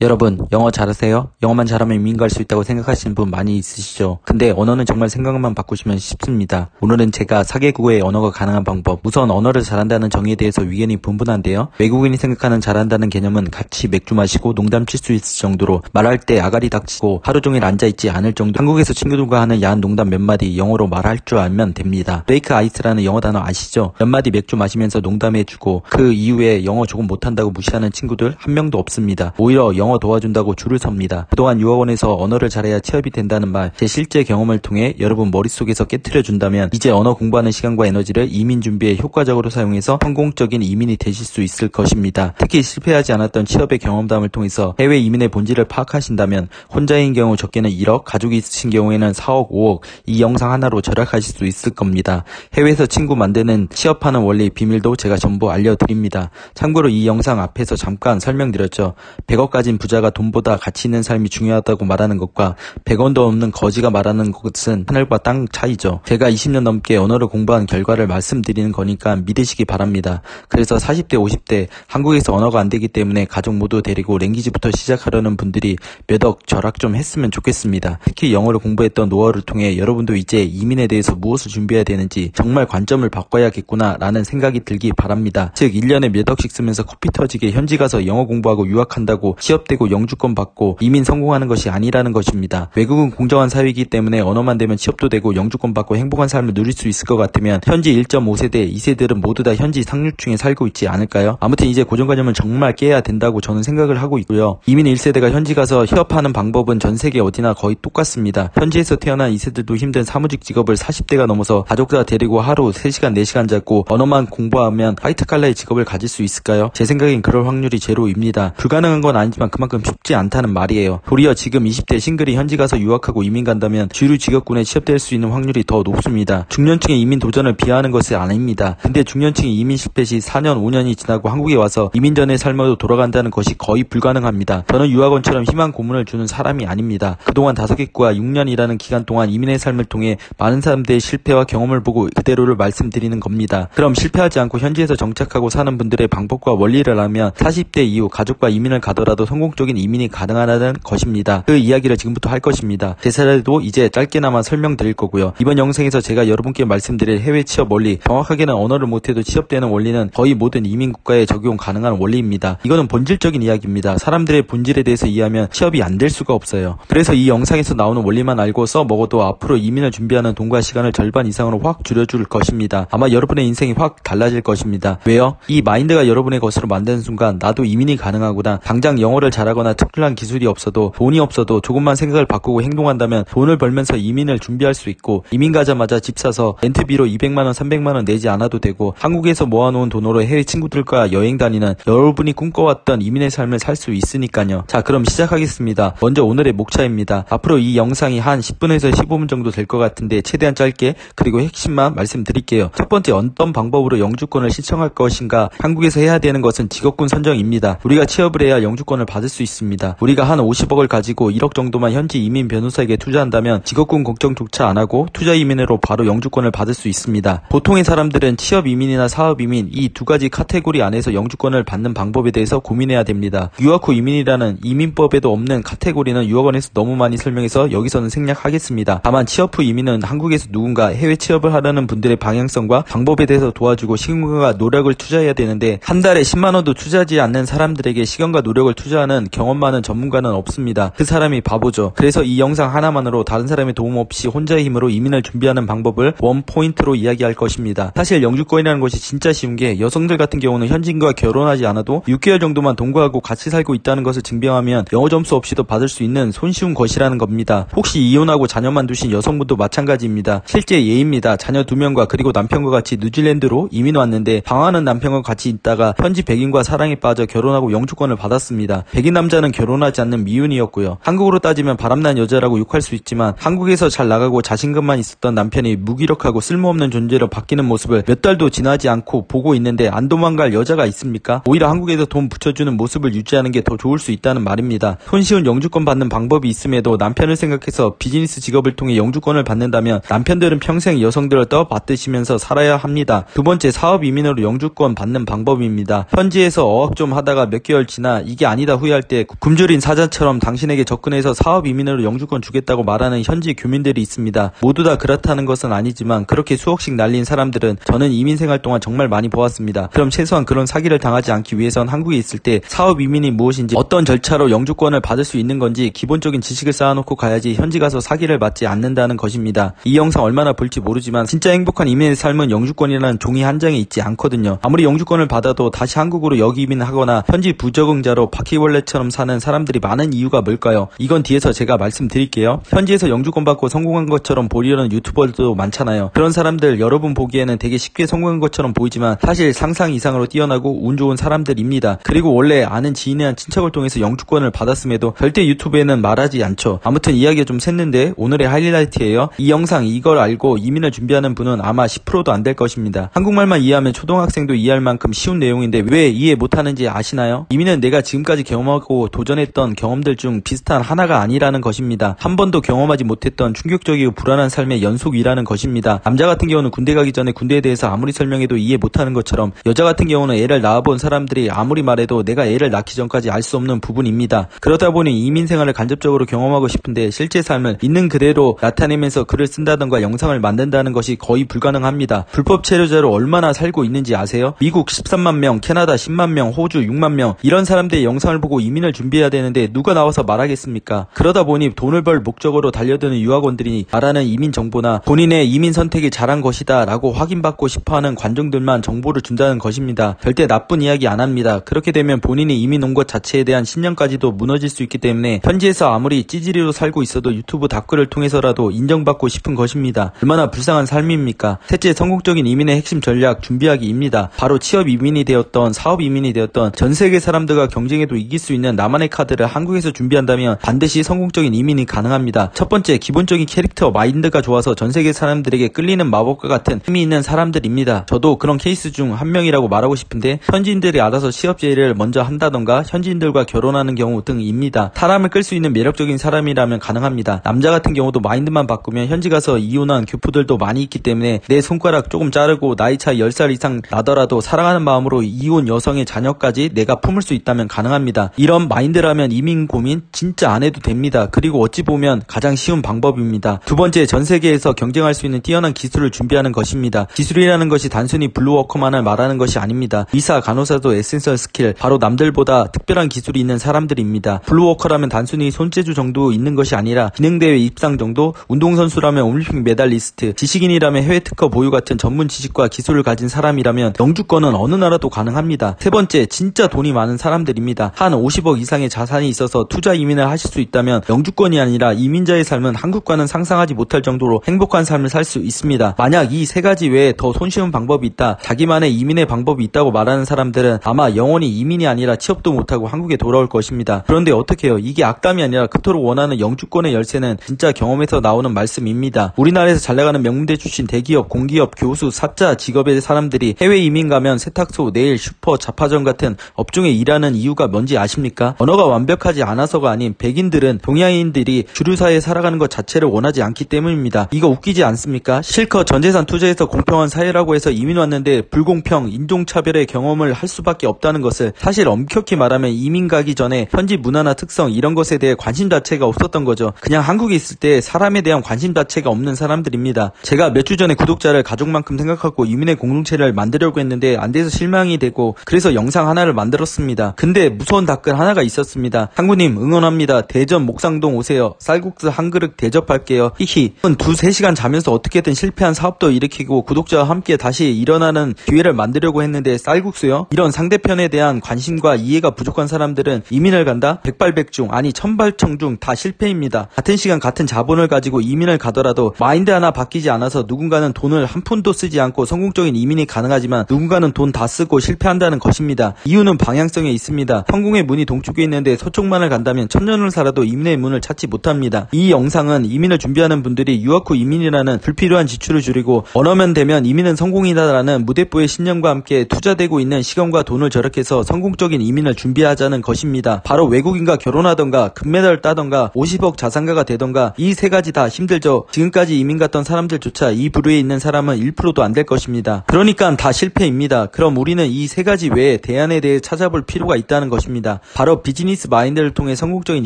여러분, 영어 잘하세요? 영어만 잘하면 이민 갈 수 있다고 생각하시는 분 많이 있으시죠? 근데 언어는 정말 생각만 바꾸시면 쉽습니다. 오늘은 제가 4개국어의 언어가 가능한 방법, 우선 언어를 잘한다는 정의에 대해서 의견이 분분한데요. 외국인이 생각하는 잘한다는 개념은 같이 맥주 마시고 농담 칠 수 있을 정도로, 말할 때 아가리 닥치고 하루 종일 앉아있지 않을 정도, 한국에서 친구들과 하는 야한 농담 몇 마디 영어로 말할 줄 알면 됩니다. 브레이크 아이스라는 영어 단어 아시죠? 몇 마디 맥주 마시면서 농담해주고 그 이후에 영어 조금 못한다고 무시하는 친구들 한 명도 없습니다. 오히려 영어 도와준다고 줄을 섭니다. 그동안 유학원에서 언어를 잘해야 취업이 된다는 말, 제 실제 경험을 통해 여러분 머릿속에서 깨트려준다면 이제 언어 공부하는 시간과 에너지를 이민 준비에 효과적으로 사용해서 성공적인 이민이 되실 수 있을 것입니다. 특히 실패하지 않았던 취업의 경험담을 통해서 해외 이민의 본질을 파악하신다면 혼자인 경우 적게는 1억, 가족이 있으신 경우에는 4억, 5억 이 영상 하나로 절약하실 수 있을 겁니다. 해외에서 친구 만드는 취업하는 원리 비밀도 제가 전부 알려드립니다. 참고로 이 영상 앞에서 잠깐 설명드렸죠. 100억 가진 부자가 돈보다 가치 있는 삶이 중요하다고 말하는 것과 100원도 없는 거지가 말하는 것은 하늘과 땅 차이죠. 제가 20년 넘게 언어를 공부한 결과를 말씀드리는 거니까 믿으시기 바랍니다. 그래서 40대 50대 한국에서 언어가 안 되기 때문에 가족 모두 데리고 랭귀지부터 시작하려는 분들이 몇억 절약 좀 했으면 좋겠습니다. 특히 영어를 공부했던 노하우를 통해 여러분도 이제 이민에 대해서 무엇을 준비해야 되는지 정말 관점을 바꿔야겠구나 라는 생각이 들기 바랍니다. 즉 1년에 몇 억씩 쓰면서 코피 터지게 현지 가서 영어 공부하고 유학한다고 취업되고 영주권 받고 이민 성공하는 것이 아니라는 것입니다. 외국은 공정한 사회이기 때문에 언어만 되면 취업도 되고 영주권 받고 행복한 삶을 누릴 수 있을 것 같으면 현지 1.5세대, 2세들은 모두 다 현지 상류층에 살고 있지 않을까요? 아무튼 이제 고정관념을 정말 깨야 된다고 저는 생각을 하고 있고요. 이민 1세대가 현지 가서 취업하는 방법은 전 세계 어디나 거의 똑같습니다. 현지에서 태어난 2세들도 힘든 사무직 직업을 40대가 넘어서 가족다 데리고 하루 3시간, 4시간 잡고 언어만 공부하면 화이트 칼라의 직업을 가질 수 있을까요? 제 생각엔 그럴 확률이 제로입니다. 불가능한 건 아니지만 그만큼 쉽지 않다는 말이에요. 도리어 지금 20대 싱글이 현지 가서 유학하고 이민 간다면 주류 직업군에 취업될 수 있는 확률이 더 높습니다. 중년층의 이민 도전을 비하하는 것이 아닙니다. 근데 중년층이 이민 실패 시 4년, 5년이 지나고 한국에 와서 이민 전의 삶으로 돌아간다는 것이 거의 불가능합니다. 저는 유학원처럼 희망 고문을 주는 사람이 아닙니다. 그동안 5개국과 6년이라는 기간 동안 이민의 삶을 통해 많은 사람들의 실패와 경험을 보고 그대로를 말씀드리는 겁니다. 그럼 실패하지 않고 현지에서 정착하고 사는 분들의 방법과 원리를 알면 40대 이후 가족과 이민을 가더라도 성공적인 이민이 가능하다는 것입니다. 그 이야기를 지금부터 할 것입니다. 제 사례도 이제 짧게나마 설명드릴 거고요. 이번 영상에서 제가 여러분께 말씀드릴 해외 취업 원리, 정확하게는 언어를 못해도 취업되는 원리는 거의 모든 이민 국가에 적용 가능한 원리입니다. 이거는 본질적인 이야기입니다. 사람들의 본질에 대해서 이해하면 취업이 안 될 수가 없어요. 그래서 이 영상에서 나오는 원리만 알고 써먹어도 앞으로 이민을 준비하는 돈과 시간을 절반 이상으로 확 줄여줄 것입니다. 아마 여러분의 인생이 확 달라질 것입니다. 왜요? 이 마인드가 여러분의 것으로 만드는 순간 나도 이민이 가능하구나, 당장 영어를 잘하거나 특출난 기술이 없어도 돈이 없어도 조금만 생각을 바꾸고 행동한다면 돈을 벌면서 이민을 준비할 수 있고, 이민 가자마자 집 사서 렌트비로 200만원 300만원 내지 않아도 되고, 한국에서 모아놓은 돈으로 해외 친구들과 여행 다니는 여러분이 꿈꿔왔던 이민의 삶을 살 수 있으니까요. 자, 그럼 시작하겠습니다. 먼저 오늘의 목차입니다. 앞으로 이 영상이 한 10분에서 15분 정도 될 것 같은데 최대한 짧게, 그리고 핵심만 말씀드릴게요. 첫 번째, 어떤 방법으로 영주권을 신청할 것인가. 한국에서 해야 되는 것은 직업군 선정입니다. 우리가 취업을 해야 영주권을 받을 수 있습니다. 우리가 한 50억을 가지고 1억 정도만 현지 이민 변호사에게 투자한다면 직업군 걱정조차 안 하고 투자 이민으로 바로 영주권을 받을 수 있습니다. 보통의 사람들은 취업 이민이나 사업 이민, 이 두 가지 카테고리 안에서 영주권을 받는 방법에 대해서 고민해야 됩니다. 유학 후 이민이라는 이민법에도 없는 카테고리는 유학원에서 너무 많이 설명해서 여기서는 생략하겠습니다. 다만 취업 후 이민은 한국에서 누군가 해외 취업을 하려는 분들의 방향성과 방법에 대해서 도와주고 시간과 노력을 투자해야 되는데, 한 달에 10만원도 투자하지 않는 사람들에게 시간과 노력을 투자하는 경험 많은 전문가는 없습니다. 그 사람이 바보죠. 그래서 이 영상 하나만으로 다른 사람의 도움 없이 혼자의 힘으로 이민을 준비하는 방법을 원 포인트로 이야기할 것입니다. 사실 영주권이라는 것이 진짜 쉬운 게, 여성들 같은 경우는 현지인과 결혼하지 않아도 6개월 정도만 동거하고 같이 살고 있다는 것을 증명하면 영어 점수 없이도 받을 수 있는 손쉬운 것이라는 겁니다. 혹시 이혼하고 자녀만 두신 여성분도 마찬가지입니다. 실제 예입니다. 자녀 2명과 그리고 남편과 같이 뉴질랜드로 이민 왔는데 방황하는 남편과 같이 있다가 현지 백인과 사랑에 빠져 결혼하고 영주권을 받았습니다. 백인 남자는 결혼하지 않는 미혼이었고요. 한국으로 따지면 바람난 여자라고 욕할 수 있지만 한국에서 잘 나가고 자신감만 있었던 남편이 무기력하고 쓸모없는 존재로 바뀌는 모습을 몇 달도 지나지 않고 보고 있는데 안 도망갈 여자가 있습니까? 오히려 한국에서 돈 붙여주는 모습을 유지하는 게 더 좋을 수 있다는 말입니다. 손쉬운 영주권 받는 방법이 있음에도 남편을 생각해서 비즈니스 직업을 통해 영주권을 받는다면 남편들은 평생 여성들을 떠받드시면서 살아야 합니다. 두 번째, 사업 이민으로 영주권 받는 방법입니다. 현지에서 어학 좀 하다가 몇 개월 지나 이게 아니다 후회 후회할 때 굶주린 사자처럼 당신에게 접근해서 사업 이민으로 영주권 주겠다고 말하는 현지 교민들이 있습니다. 모두 다 그렇다는 것은 아니지만 그렇게 수억씩 날린 사람들은 저는 이민 생활 동안 정말 많이 보았습니다. 그럼 최소한 그런 사기를 당하지 않기 위해선 한국에 있을 때 사업 이민이 무엇인지, 어떤 절차로 영주권을 받을 수 있는 건지 기본적인 지식을 쌓아놓고 가야지 현지 가서 사기를 맞지 않는다는 것입니다. 이 영상 얼마나 볼지 모르지만 진짜 행복한 이민의 삶은 영주권이라는 종이 한 장에 있지 않거든요. 아무리 영주권을 받아도 다시 한국으로 역이민하거나 현지 부적응자로 바퀴벌레처럼 사는 사람들이 많은 이유가 뭘까요? 이건 뒤에서 제가 말씀드릴게요. 현지에서 영주권 받고 성공한 것처럼 보이려는 유튜버들도 많잖아요. 그런 사람들 여러분 보기에는 되게 쉽게 성공한 것처럼 보이지만 사실 상상 이상으로 뛰어나고 운 좋은 사람들입니다. 그리고 원래 아는 지인이나 친척을 통해서 영주권을 받았음에도 절대 유튜브에는 말하지 않죠. 아무튼 이야기가 좀 샜는데 오늘의 하이라이트예요. 이 영상 이걸 알고 이민을 준비하는 분은 아마 10%도 안 될 것입니다. 한국말만 이해하면 초등학생도 이해할 만큼 쉬운 내용인데 왜 이해 못하는지 아시나요? 이민은 내가 지금까지 경험하고 도전했던 경험들 중 비슷한 하나가 아니라는 것입니다. 한 번도 경험하지 못했던 충격적이고 불안한 삶의 연속이라는 것입니다. 남자 같은 경우는 군대 가기 전에 군대에 대해서 아무리 설명해도 이해 못하는 것처럼 여자 같은 경우는 애를 낳아본 사람들이 아무리 말해도 내가 애를 낳기 전까지 알 수 없는 부분입니다. 그러다 보니 이민 생활을 간접적으로 경험하고 싶은데 실제 삶을 있는 그대로 나타내면서 글을 쓴다던가 영상을 만든다는 것이 거의 불가능합니다. 불법 체류자로 얼마나 살고 있는지 아세요? 미국 13만 명, 캐나다 10만 명, 호주 6만 명, 이런 사람들의 영상을 보고 이민을 준비해야 되는데 누가 나와서 말하겠습니까? 그러다 보니 돈을 벌 목적으로 달려드는 유학원들이 말하는 이민 정보나 본인의 이민 선택이 잘한 것이다 라고 확인받고 싶어하는 관중들만 정보를 준다는 것입니다. 절대 나쁜 이야기 안 합니다. 그렇게 되면 본인이 이민 온 것 자체에 대한 신념까지도 무너질 수 있기 때문에 현지에서 아무리 찌질이로 살고 있어도 유튜브 답글을 통해서라도 인정받고 싶은 것입니다. 얼마나 불쌍한 삶입니까? 셋째, 성공적인 이민의 핵심 전략 준비하기입니다. 바로 취업 이민이 되었던 사업 이민이 되었던 전 세계 사람들과 경쟁해도 이길 수 있는 나만의 카드를 한국에서 준비한다면 반드시 성공적인 이민이 가능합니다. 첫 번째, 기본적인 캐릭터 마인드가 좋아서 전 세계 사람들에게 끌리는 마법과 같은 힘이 있는 사람들입니다. 저도 그런 케이스 중 한 명이라고 말하고 싶은데 현지인들이 알아서 취업 제의를 먼저 한다던가 현지인들과 결혼하는 경우 등입니다. 사람을 끌 수 있는 매력적인 사람이라면 가능합니다. 남자 같은 경우도 마인드만 바꾸면 현지 가서 이혼한 교포들도 많이 있기 때문에 내 손가락 조금 자르고 나이 차 10살 이상 나더라도 사랑하는 마음으로 이혼 여성의 자녀까지 내가 품을 수 있다면 가능합니다. 이런 마인드라면 이민 고민 진짜 안 해도 됩니다. 그리고 어찌 보면 가장 쉬운 방법입니다. 두 번째, 전 세계에서 경쟁할 수 있는 뛰어난 기술을 준비하는 것입니다. 기술이라는 것이 단순히 블루워커만을 말하는 것이 아닙니다. 의사, 간호사도 에센셜 스킬, 바로 남들보다 특별한 기술이 있는 사람들입니다. 블루워커라면 단순히 손재주 정도 있는 것이 아니라 기능대회 입상 정도, 운동선수라면 올림픽 메달리스트, 지식인이라면 해외 특허 보유 같은 전문 지식과 기술을 가진 사람이라면 영주권은 어느 나라도 가능합니다. 세 번째, 진짜 돈이 많은 사람들입니다. 한 50억 이상의 자산이 있어서 투자 이민을 하실 수 있다면 영주권이 아니라 이민자의 삶은 한국과는 상상하지 못할 정도로 행복한 삶을 살 수 있습니다. 만약 이 세 가지 외에 더 손쉬운 방법이 있다, 자기만의 이민의 방법이 있다고 말하는 사람들은 아마 영원히 이민이 아니라 취업도 못하고 한국에 돌아올 것입니다. 그런데 어떻게 해요? 이게 악담이 아니라 그토록 원하는 영주권의 열쇠는 진짜 경험에서 나오는 말씀입니다. 우리나라에서 잘나가는 명문대 출신 대기업, 공기업, 교수, 사자 직업의 사람들이 해외 이민 가면 세탁소, 네일, 슈퍼, 잡화점 같은 업종에 일하는 이유가 뭔지 아십니까? 언어가 완벽하지 않아서가 아닌 백인들은 동양인들이 주류사회에 살아가는 것 자체를 원하지 않기 때문입니다. 이거 웃기지 않습니까? 실컷 전재산 투자해서 공평한 사회라고 해서 이민 왔는데 불공평, 인종차별의 경험을 할 수밖에 없다는 것을, 사실 엄격히 말하면 이민 가기 전에 현지 문화나 특성 이런 것에 대해 관심 자체가 없었던 거죠. 그냥 한국에 있을 때 사람에 대한 관심 자체가 없는 사람들입니다. 제가 몇 주 전에 구독자를 가족만큼 생각하고 이민의 공동체를 만들려고 했는데 안 돼서 실망이 되고 그래서 영상 하나를 만들었습니다. 근데 무서운 댓글 하나가 있었습니다. 한구님 응원합니다. 대전 목상동 오세요. 쌀국수 한 그릇 대접할게요. 히히. 2-3시간 자면서 어떻게든 실패한 사업도 일으키고 구독자와 함께 다시 일어나는 기회를 만들려고 했는데 쌀국수요? 이런 상대편에 대한 관심과 이해가 부족한 사람들은 이민을 간다? 백발백중, 아니 천발청중 다 실패입니다. 같은 시간 같은 자본을 가지고 이민을 가더라도 마인드 하나 바뀌지 않아서 누군가는 돈을 한 푼도 쓰지 않고 성공적인 이민이 가능하지만 누군가는 돈 다 쓰고 실패한다는 것입니다. 이유는 방향성에 있습니다. 성공의 문이 동쪽에 있는데 서쪽만을 간다면 천년을 살아도 이민의 문을 찾지 못합니다. 이 영상은 이민을 준비하는 분들이 유학 후 이민이라는 불필요한 지출을 줄이고 언어면 되면 이민은 성공이다라는 무대뽀의 신념과 함께 투자되고 있는 시간과 돈을 절약해서 성공적인 이민을 준비하자는 것입니다. 바로 외국인과 결혼하던가 금메달을 따던가 50억 자산가가 되던가 이 세 가지 다 힘들죠. 지금까지 이민 갔던 사람들조차 이 부류에 있는 사람은 1%도 안 될 것입니다. 그러니까 다 실패입니다. 그럼 우리는 이 세 가지 외에 대안에 대해 찾아볼 필요가 있다는 것입니다. 있습니다. 바로 비즈니스 마인드를 통해 성공적인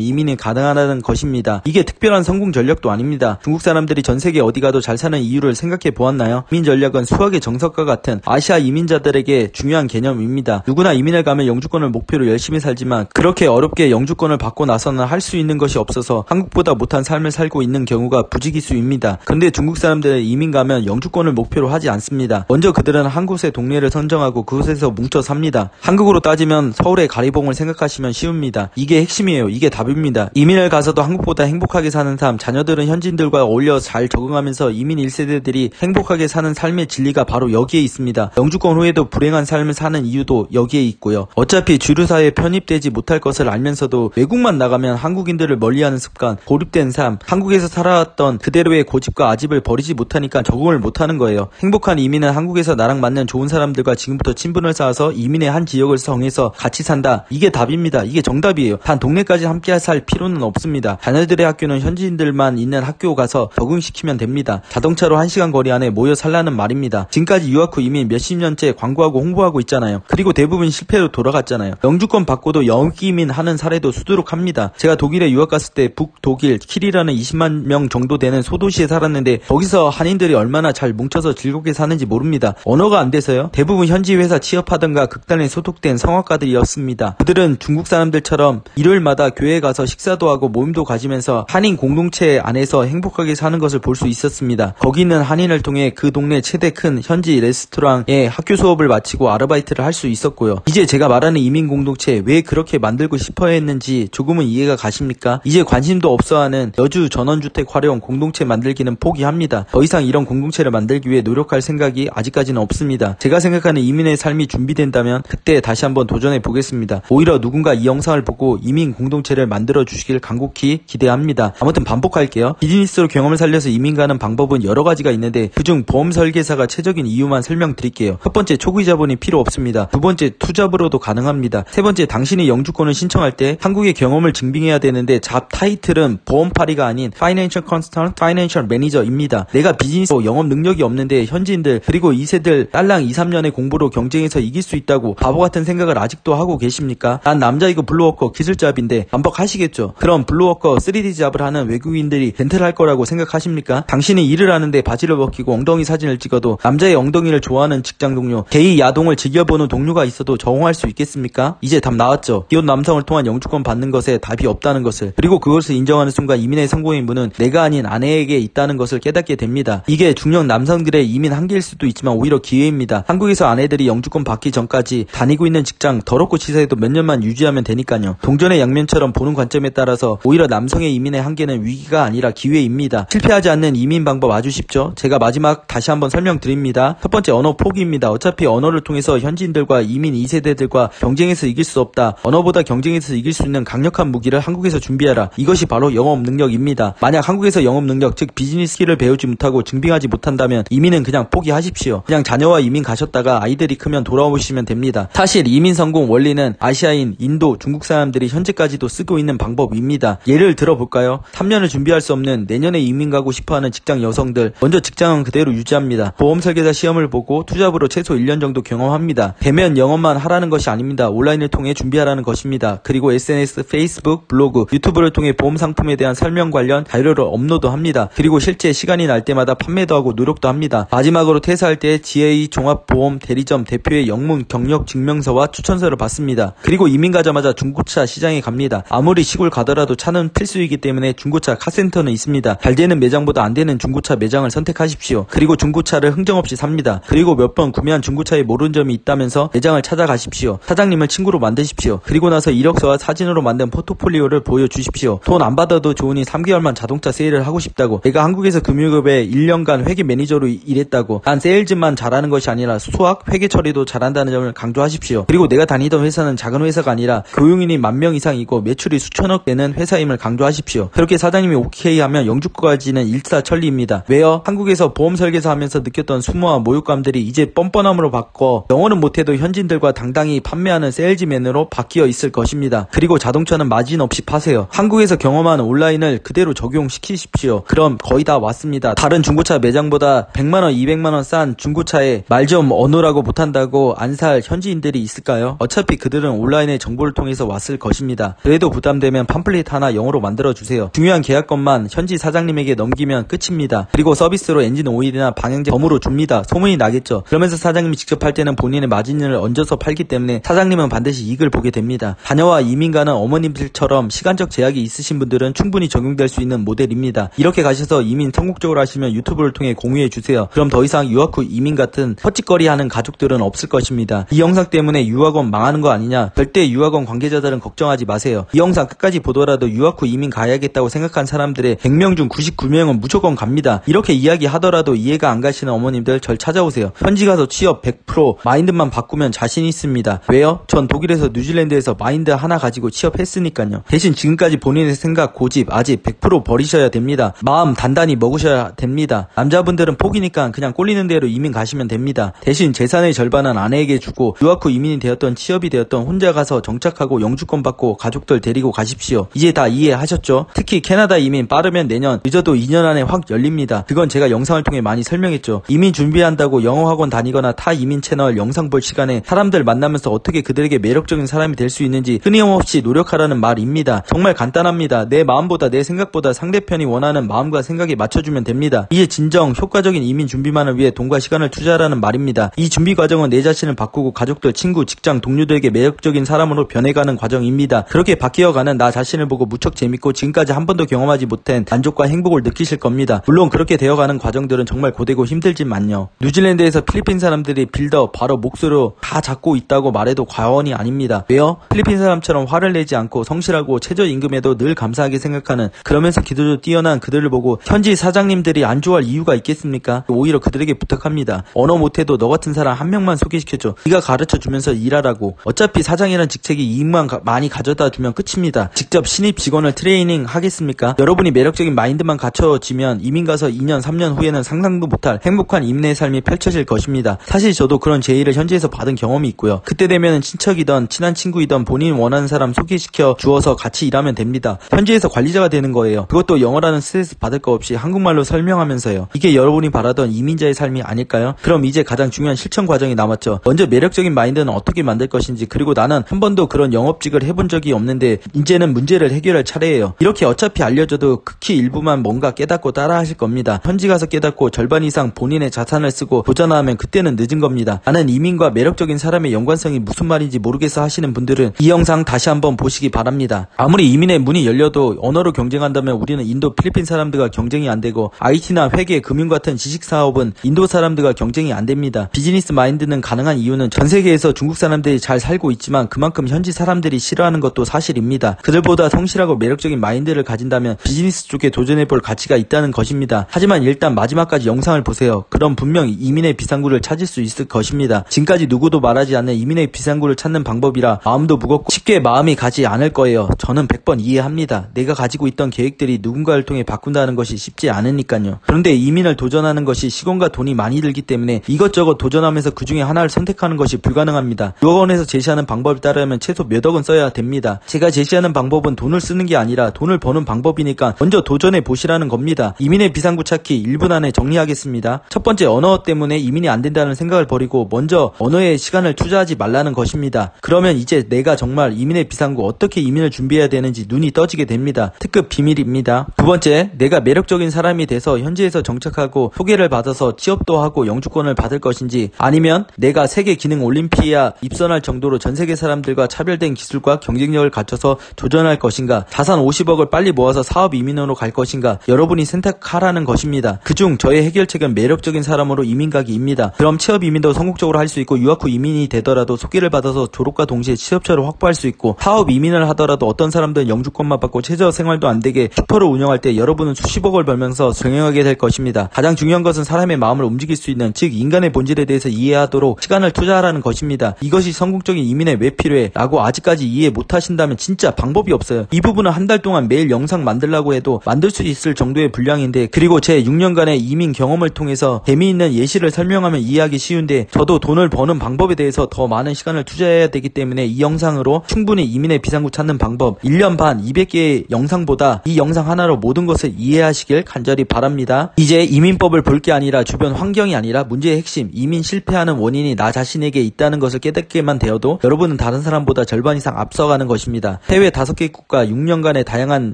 이민이 가능하다는 것입니다. 이게 특별한 성공 전략도 아닙니다. 중국 사람들이 전 세계 어디 가도 잘 사는 이유를 생각해 보았나요? 이민 전략은 수학의 정석과 같은 아시아 이민자들에게 중요한 개념입니다. 누구나 이민을 가면 영주권을 목표로 열심히 살지만 그렇게 어렵게 영주권을 받고 나서는 할 수 있는 것이 없어서 한국보다 못한 삶을 살고 있는 경우가 부지기수입니다. 그런데 중국 사람들은 이민 가면 영주권을 목표로 하지 않습니다. 먼저 그들은 한 곳의 동네를 선정하고 그곳에서 뭉쳐 삽니다. 한국으로 따지면 서울의 가리봉을 생각하시면 쉬웁니다. 이게 핵심이에요. 이게 답입니다. 이민을 가서도 한국보다 행복하게 사는 삶, 자녀들은 현지인들과 어울려 잘 적응하면서 이민 1세대들이 행복하게 사는 삶의 진리가 바로 여기에 있습니다. 영주권 후에도 불행한 삶을 사는 이유도 여기에 있고요. 어차피 주류사회에 편입되지 못할 것을 알면서도 외국만 나가면 한국인들을 멀리하는 습관, 고립된 삶, 한국에서 살아왔던 그대로의 고집과 아집을 버리지 못하니까 적응을 못하는 거예요. 행복한 이민은 한국에서 나랑 맞는 좋은 사람들과 지금부터 친분을 쌓아서 이민의 한 지역을 정해서 같이 산다. 이게 답입니다. 이게 정답이에요. 단 동네까지 함께 살 필요는 없습니다. 자녀들의 학교는 현지인들만 있는 학교 가서 적응시키면 됩니다. 자동차로 1시간 거리 안에 모여 살라는 말입니다. 지금까지 유학 후 이민 몇십 년째 광고하고 홍보하고 있잖아요. 그리고 대부분 실패로 돌아갔잖아요. 영주권 받고도 영이민 하는 사례도 수두룩합니다. 제가 독일에 유학 갔을 때 북독일 킬이라는 20만 명 정도 되는 소도시에 살았는데 거기서 한인들이 얼마나 잘 뭉쳐서 즐겁게 사는지 모릅니다. 언어가 안 돼서요. 대부분 현지 회사 취업하던가 극단에 소속된 성악가들이었습니다. 그들은 중국 사람들처럼 일요일마다 교회에 가서 식사도 하고 모임도 가지면서 한인 공동체 안에서 행복하게 사는 것을 볼 수 있었습니다. 거기 있는 한인을 통해 그 동네 최대 큰 현지 레스토랑에 학교 수업을 마치고 아르바이트를 할 수 있었고요. 이제 제가 말하는 이민 공동체 왜 그렇게 만들고 싶어 했는지 조금은 이해가 가십니까? 이제 관심도 없어하는 여주 전원주택 활용 공동체 만들기는 포기합니다. 더 이상 이런 공동체를 만들기 위해 노력할 생각이 아직까지는 없습니다. 제가 생각하는 이민의 삶이 준비된다면 그때 다시 한번 도전해 보겠습니다. 오히려 누군가 이 영상을 보고 이민 공동체를 만들어 주시길 간곡히 기대합니다. 아무튼 반복할게요. 비즈니스로 경험을 살려서 이민 가는 방법은 여러 가지가 있는데 그중 보험 설계사가 최적인 이유만 설명드릴게요. 첫 번째, 초기 자본이 필요 없습니다. 두 번째, 투잡으로도 가능합니다. 세 번째, 당신이 영주권을 신청할 때 한국의 경험을 증빙해야 되는데 잡 타이틀은 보험파리가 아닌 Financial Consultant, Financial Manager입니다. 내가 비즈니스로 영업 능력이 없는데 현지인들 그리고 2세들 딸랑 2-3년의 공부로 경쟁해서 이길 수 있다고 바보 같은 생각을 아직도 하고 계십니까? 난 남자이고 블루워커 기술잡인데 반박하시겠죠? 그럼 블루워커 3D 잡을 하는 외국인들이 렌트를 할 거라고 생각하십니까? 당신이 일을 하는데 바지를 벗기고 엉덩이 사진을 찍어도 남자의 엉덩이를 좋아하는 직장 동료, 게이 야동을 즐겨보는 동료가 있어도 적응할 수 있겠습니까? 이제 답 나왔죠. 기혼 남성을 통한 영주권 받는 것에 답이 없다는 것을, 그리고 그것을 인정하는 순간 이민의 성공의 문은 내가 아닌 아내에게 있다는 것을 깨닫게 됩니다. 이게 중년 남성들의 이민 한계일 수도 있지만 오히려 기회입니다. 한국에서 아내들이 영주권 받기 전까지 다니고 있는 직장 더럽고 치사해도 몇 년만 유지하면 되니까요. 동전의 양면처럼 보는 관점에 따라서 오히려 남성의 이민의 한계는 위기가 아니라 기회입니다. 실패하지 않는 이민 방법 아주 쉽죠. 제가 마지막 다시 한번 설명드립니다. 첫 번째, 언어 포기입니다. 어차피 언어를 통해서 현지인들과 이민 2세대들과 경쟁해서 이길 수 없다. 언어보다 경쟁해서 이길 수 있는 강력한 무기를 한국에서 준비하라. 이것이 바로 영업 능력입니다. 만약 한국에서 영업 능력, 즉 비즈니스 스킬을 배우지 못하고 증빙하지 못한다면 이민은 그냥 포기하십시오. 그냥 자녀와 이민 가셨다가 아이들이 크면 돌아오시면 됩니다. 사실 이민 성공 원리는 아시아인, 인도, 중국 사람들이 현재까지도 쓰고 있는 방법입니다. 예를 들어볼까요? 3년을 준비할 수 없는 내년에 이민 가고 싶어하는 직장 여성들, 먼저 직장은 그대로 유지합니다. 보험 설계사 시험을 보고 투잡으로 최소 1년 정도 경험합니다. 대면 영업만 하라는 것이 아닙니다. 온라인을 통해 준비하라는 것입니다. 그리고 SNS, 페이스북, 블로그, 유튜브를 통해 보험 상품에 대한 설명 관련 자료를 업로드합니다. 그리고 실제 시간이 날 때마다 판매도 하고 노력도 합니다. 마지막으로 퇴사할 때 GA 종합보험 대리점 대표의 영문 경력 증명서와 추천서를 받습니다. 그리고 이민 가자마자 중고차 시장에 갑니다. 아무리 시골 가더라도 차는 필수이기 때문에 중고차 카센터는 있습니다. 잘 되는 매장보다 안 되는 중고차 매장을 선택하십시오. 그리고 중고차를 흥정없이 삽니다. 그리고 몇 번 구매한 중고차에 모르는 점이 있다면서 매장을 찾아가십시오. 사장님을 친구로 만드십시오. 그리고 나서 이력서와 사진으로 만든 포트폴리오를 보여주십시오. 돈 안 받아도 좋으니 3개월만 자동차 세일을 하고 싶다고, 내가 한국에서 금융업에 1년간 회계 매니저로 일했다고, 난 세일즈만 잘하는 것이 아니라 수학, 회계 처리도 잘한다는 점을 강조하십시오. 그리고 내가 다니던 회사는 작은 회사가 아니라 교육인이 10,000명 이상이고 매출이 수천억 되는 회사임을 강조하십시오. 그렇게 사장님이 오케이 하면 영주권까지는 일사천리입니다. 왜요? 한국에서 보험 설계사 하면서 느꼈던 수모와 모욕감들이 이제 뻔뻔함으로 바꿔 영어는 못해도 현지인들과 당당히 판매하는 세일즈맨으로 바뀌어 있을 것입니다. 그리고 자동차는 마진 없이 파세요. 한국에서 경험한 온라인을 그대로 적용시키십시오. 그럼 거의 다 왔습니다. 다른 중고차 매장보다 100만원, 200만원 싼 중고차에 말 좀 어느라고 못한다고 안 살 현지인들이 있을까요? 어차피 그들은 온라인에 정보를 통해서 왔을 것입니다. 그래도 부담되면 팜플릿 하나 영어로 만들어주세요. 중요한 계약건만 현지 사장님에게 넘기면 끝입니다. 그리고 서비스로 엔진 오일이나 방향제 덤으로 줍니다. 소문이 나겠죠. 그러면서 사장님이 직접 할 때는 본인의 마진을 얹어서 팔기 때문에 사장님은 반드시 이익을 보게 됩니다. 자녀와 이민 가는 어머님들처럼 시간적 제약이 있으신 분들은 충분히 적용될 수 있는 모델입니다. 이렇게 가셔서 이민 성공적으로 하시면 유튜브를 통해 공유해주세요. 그럼 더 이상 유학 후 이민 같은 헛짓거리 하는 가족들은 없을 것입니다. 이 영상 때문에 유학원 망하는 거 아니냐? 절대 유학원 관계자들은 걱정하지 마세요. 이 영상 끝까지 보더라도 유학 후 이민 가야겠다고 생각한 사람들의 100명 중 99명은 무조건 갑니다. 이렇게 이야기하더라도 이해가 안 가시는 어머님들 절 찾아오세요. 현지 가서 취업 100% 마인드만 바꾸면 자신 있습니다. 왜요? 전 독일에서 뉴질랜드에서 마인드 하나 가지고 취업했으니까요. 대신 지금까지 본인의 생각, 고집 아직 100% 버리셔야 됩니다. 마음 단단히 먹으셔야 됩니다. 남자분들은 포기니까 그냥 꼴리는 대로 이민 가시면 됩니다. 대신 재산의 절반은 아내에게 주고 유학 후 이민이 되었던 취업이 되었던 혼자 가서 정착하고 영주권 받고 가족들 데리고 가십시오. 이제 다 이해하셨죠? 특히 캐나다 이민 빠르면 내년, 늦어도 2년 안에 확 열립니다. 그건 제가 영상을 통해 많이 설명했죠. 이민 준비한다고 영어학원 다니거나 타 이민 채널 영상 볼 시간에 사람들 만나면서 어떻게 그들에게 매력적인 사람이 될 수 있는지 끊임없이 노력하라는 말입니다. 정말 간단합니다. 내 마음보다 내 생각보다 상대편이 원하는 마음과 생각에 맞춰주면 됩니다. 이게 진정 효과적인 이민 준비만을 위해 돈과 시간을 투자하라는 말입니다. 이 준비 과정은 내 자신을 바꾸고 가족들, 친구, 직장, 동료들에게 매력적인 사람으로 변해가는 과정입니다. 그렇게 바뀌어가는 나 자신을 보고 무척 재밌고 지금까지 한 번도 경험하지 못한 만족과 행복을 느끼실 겁니다. 물론 그렇게 되어가는 과정들은 정말 고되고 힘들지만요. 뉴질랜드에서 필리핀 사람들이 빌더 바로 몫으로 다 잡고 있다고 말해도 과언이 아닙니다. 왜요? 필리핀 사람처럼 화를 내지 않고 성실하고 최저임금에도 늘 감사하게 생각하는, 그러면서 기도도 뛰어난 그들을 보고 현지 사장님들이 안 좋아할 이유가 있겠습니까? 오히려 그들에게 부탁합니다. 언어 못해도 너 같은 사람 한 명만 소개시켜줘. 네가 가르쳐주면서 일하라고. 어차피 사장이란 직책이 이익만 많이 가져다 주면 끝입니다. 직접 신입 직원을 트레이닝 하겠습니까? 여러분이 매력적인 마인드만 갖춰지면 이민 가서 2년 3년 후에는 상상도 못할 행복한 이민의 삶이 펼쳐질 것입니다. 사실 저도 그런 제의를 현지에서 받은 경험이 있고요. 그때 되면 친척이던 친한 친구이던 본인 원하는 사람 소개시켜 주어서 같이 일하면 됩니다. 현지에서 관리자가 되는 거예요. 그것도 영어라는 스트레스 받을 거 없이 한국말로 설명하면서요. 이게 여러분이 바라던 이민자의 삶이 아닐까요? 그럼 이제 가장 중요한 실천 과정이 남았죠. 먼저 매력적인 마인드는 어떻게 만들 것인지, 그리고 나는 한 번도 그런 영업직을 해본 적이 없는데 이제는 문제를 해결할 차례예요. 이렇게 어차피 알려줘도 극히 일부만 뭔가 깨닫고 따라 하실 겁니다. 현지 가서 깨닫고 절반 이상 본인의 자산을 쓰고 도전하면 그때는 늦은 겁니다. 나는 이민과 매력적인 사람의 연관성이 무슨 말인지 모르겠어 하시는 분들은 이 영상 다시 한번 보시기 바랍니다. 아무리 이민의 문이 열려도 언어로 경쟁한다면 우리는 인도, 필리핀 사람들과 경쟁이 안 되고 IT나 회계, 금융 같은 지식 사업은 인도 사람들과 경쟁이 안 됩니다. 비즈니스 마인드는 가능한 이유는 전 세계에서 중국 사람들이 잘 살고 있지만 그만큼 현지 사람들이 싫어하는 것도 사실입니다. 그들보다 성실하고 매력적인 마인드를 가진다면 비즈니스 쪽에 도전해볼 가치가 있다는 것입니다. 하지만 일단 마지막까지 영상을 보세요. 그럼 분명 이민의 비상구를 찾을 수 있을 것입니다. 지금까지 누구도 말하지 않는 이민의 비상구를 찾는 방법이라 마음도 무겁고 쉽게 마음이 가지 않을 거예요. 저는 100번 이해합니다. 내가 가지고 있던 계획들이 누군가를 통해 바꾼다는 것이 쉽지 않으니까요. 그런데 이민을 도전하는 것이 시간과 돈이 많이 들기 때문에 이것저것 도전하면서 그 중에 하나를 선택하는 것이 불가능합니다. 유학원에서 제시하는 방법을 따르면 최소 몇 억은 써야 됩니다. 제가 제시하는 방법은 돈을 쓰는 게 아니라 돈을 버는 방법이니까 먼저 도전해 보시라는 겁니다. 이민의 비상구 찾기 1분 안에 정리하겠습니다. 첫 번째, 언어 때문에 이민이 안 된다는 생각을 버리고 먼저 언어에 시간을 투자하지 말라는 것입니다. 그러면 이제 내가 정말 이민의 비상구, 어떻게 이민을 준비해야 되는지 눈이 떠지게 됩니다. 특급 비밀입니다. 두 번째, 내가 매력적인 사람이 돼서 현지에서 정착하고 소개를 받아서 취업도 하고 영주권을 받을 것인지, 아니면 내가 세계 기능 올림피아 입선할 정도로 전 세계 사람들과 차별된 기술과 경쟁력을 갖춰서 도전할 것인가, 자산 50억을 빨리 모아서 사업 이민으로 갈 것인가, 여러분이 선택하라는 것입니다. 그중 저의 해결책은 매력적인 사람으로 이민 가기입니다. 그럼 취업 이민도 성공적으로 할 수 있고 유학 후 이민이 되더라도 소개를 받아서 졸업과 동시에 취업처를 확보할 수 있고, 사업 이민을 하더라도 어떤 사람들은 영주권만 받고 최저 생활도 안 되게 슈퍼를 운영할 때 여러분은 수십억을 벌면서 경영하게 될 것입니다. 가장 중요한 것은 사람의 마음을 움직일 수 있는, 즉 인간의 본질에 대해서 이해하도록 시간을 투자하라는 것입니다. 이것이 성공적인 이민에 왜 필요해? 라고 아직까지 이해 못하신다면 진짜 방법이 없어요. 이 부분은 한 달 동안 매일 영상 만들라고 해도 만들 수 있을 정도의 분량인데, 그리고 제 6년간의 이민 경험을 통해서 재미있는 예시를 설명하면 이해하기 쉬운데, 저도 돈을 버는 방법에 대해서 더 많은 시간을 투자해야 되기 때문에 이 영상으로 충분히 이민의 비상구 찾는 방법 1년 반 200개의 영상보다 이 영상 하나로 모든 것을 이해하시길 간절히 바랍니다. 이제 이민법을 볼 게 아니라 주변 환경이 아니라 문제의 핵심, 이민 실패하는 원인이 나 자신에게 있다는 것을 깨닫게만 되어도 여러분은 다른 사람보다 절반 이상 앞서가는 것입니다. 해외 5개 국가 6년간의 다양한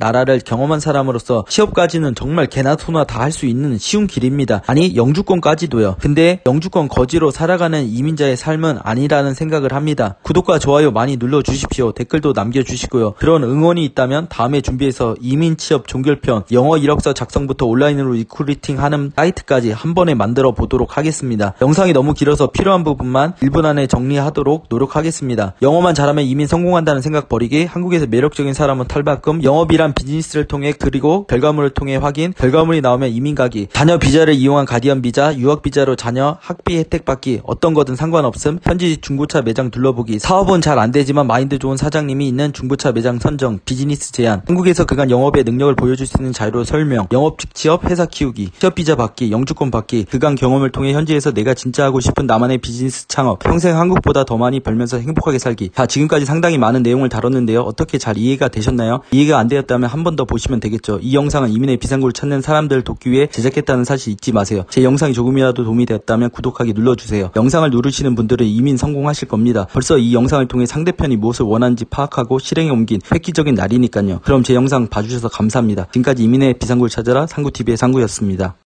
나라를 경험한 사람으로서 취업까지는 정말 개나 소나 다 할 수 있는 쉬운 길입니다. 아니 영주권까지도요. 근데 영주권 거지로 살아가는 이민자의 삶은 아니라는 생각을 합니다. 구독과 좋아요 많이 눌러주십시오. 댓글도 남겨주시고요. 그런 응원이 있다면 다음에 준비해서 이민 취업 종결편, 영어 이력서 작성부터 온라인으로 리크루팅하는 사이트까지 한 번에 만들어 보도록 하겠습니다. 영상이 너무 길어서 필요한 부분만 1분 안에 정리하도록 노력하겠습니다. 영어만 잘하면 이민 성공한다는 생각 버리기, 한국에서 매력적인 사람은 탈바꿈, 영업이란 비즈니스를 통해 그리고 결과물을 통해 확인, 결과물이 나오면 이민 가기, 자녀 비자를 이용한 가디언 비자, 유학 비자로 자녀 학비 혜택 받기, 어떤 거든 상관없음, 현지 중고차 매장 둘러보기, 사업은 잘 안되지만 마인드 좋은 사장님이 있는 중고차 매장 선정, 비즈니스 제안, 한국에서 그간 영업의 능력을 보여줄 수 있는 자료 설명, 영업 취업, 회사 키우기, 취업 비자 받기, 영주권 받기, 그간 경험을 통해 현지에서 내가 진짜 하고 싶은 나만의 비즈니스 창업, 평생 한국보다 더 많이 벌면서 행복하게 살기. 자, 지금까지 상당히 많은 내용을 다뤘는데요. 어떻게 잘 이해가 되셨나요? 이해가 안 되었다면 한 번 더 보시면 되겠죠. 이 영상은 이민의 비상구를 찾는 사람들을 돕기 위해 제작했다는 사실 잊지 마세요. 제 영상이 조금이라도 도움이 되었다면 구독하기 눌러주세요. 영상을 누르시는 분들은 이민 성공하실 겁니다. 벌써 이 영상을 통해 상대편이 무엇을 원하는지 파악하고 실행에 옮긴 획기적인 날이니까요. 그럼 제 영상 봐주셔서 감사합니다. 지금까지 이민의 비상구를 찾아라 상구TV의 상구였습니다.